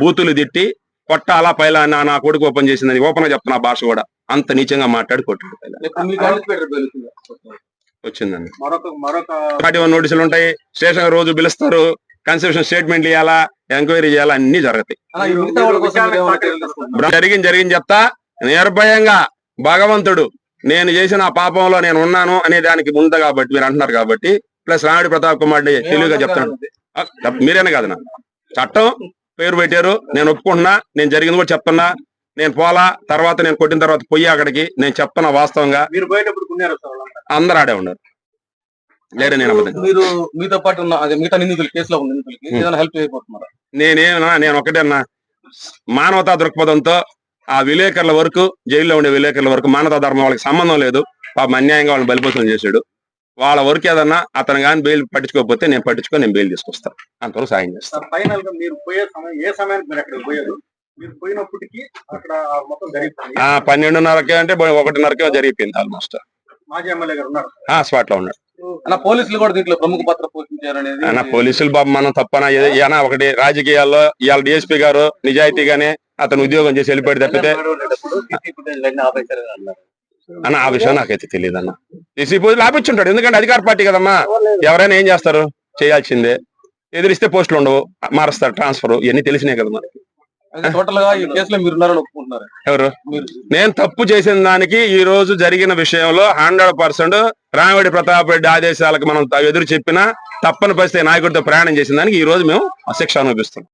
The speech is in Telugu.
బూతులు తిట్టి కొట్టాలా పైలా నా కొడుకు ఓపెన్ చేసిందని ఓపెన్ గా చెప్తున్నా భాష కూడా అంత నీచంగా మాట్లాడి కొట్టాడు వచ్చిందండి. నోటీసులు ఉంటాయి, స్టేషన్ రోజు పిలుస్తారు, కన్సెషన్ స్టేట్మెంట్ ఇవ్వాలా, ఎంక్వైరీ చేయాలా, అన్ని జరుగుతాయి. జరిగింది చెప్తా నిర్భయంగా. భగవంతుడు నేను చేసిన పాపంలో నేను ఉన్నాను అనే దానికి ఉంది కాబట్టి మీరు అంటున్నారు కాబట్టి, ప్లస్ రామిడి ప్రతాప్ కుమార్ తెలివిగా చెప్తాను. మీరేనా కాదు, నా చట్టం పేరు పెట్టారు, నేను ఒప్పుకుంటున్నా, నేను జరిగింది కూడా చెప్తున్నా. నేను పోలా, తర్వాత నేను కొట్టిన తర్వాత పోయి అక్కడికి నేను చెప్తున్నా వాస్తవంగా. అందరు ఆడే ఉన్నారు. లేరే మీతో పాటు మిగతా నిందితులు కేసులో హెల్ప్ చేయబోతున్నారు. నేను ఒకటేనా, మానవతా దృక్పథంతో ఆ విలేకరుల వరకు, జైల్లో ఉండే విలేకరుల వరకు మానవతా ధర్మం వాళ్ళకి సంబంధం లేదు. పాపం అన్యాయంగా వాళ్ళని బలిపోసం చేశాడు. వాళ్ళ వరకు ఏదన్నా అతను కానీ బెయిల్ పట్టించుకోకపోతే నేను పట్టించుకొని నేను బెయిల్ తీసుకొస్తాను, అంతవరకు సాయం చేస్తాను. ఫైనల్ గా మీరు పోయే సమయం ఏ సమయానికి మీరు అక్కడికి పోయారు? మీరు పోయినప్పటికీ అక్కడ మొత్తం జరిగిపోయింది. 12:30కే అంటే 1:30కే జరిగిపోయింది ఆల్మోస్ట్. మాజీ ఎమ్మెల్యే గారు ఉన్నారు, స్పాట్ లో ఉన్నారు. పోలీసులు కూడా దీంట్లో ప్రముఖ పాత్ర పోషించారనేది. పోలీసులు బాబు మనం తప్పన ఏదైనా ఒకటి రాజకీయాల్లో ఇవాళ డిఎస్పీ గారు నిజాయితీగానే అతను ఉద్యోగం చేసి వెళ్ళిపోయి తప్పితే అన్న ఆ విషయం నాకైతే తెలియదు అన్న. సీసీ పోజులు ఆపించుంటాడు, ఎందుకంటే అధికార పార్టీ కదమ్మా, ఎవరైనా ఏం చేస్తారు, చేయాల్సిందే. ఎదిరిస్తే పోస్టులు ఉండవు, మారుస్తారు, ట్రాన్స్ఫర్, ఇవన్నీ తెలిసినాయి కదా మనకి. ఎవరు? నేను తప్పు చేసిన దానికి ఈ రోజు జరిగిన విషయంలో 100% రామిడి ప్రతాప్ రెడ్డి ఆదేశాలకు మనం ఎదురు చెప్పినా తప్పని పరిస్థితి నాయకుడితో ప్రయాణం చేసిన దానికి ఈ రోజు మేము శిక్ష అనుభవిస్తున్నాం.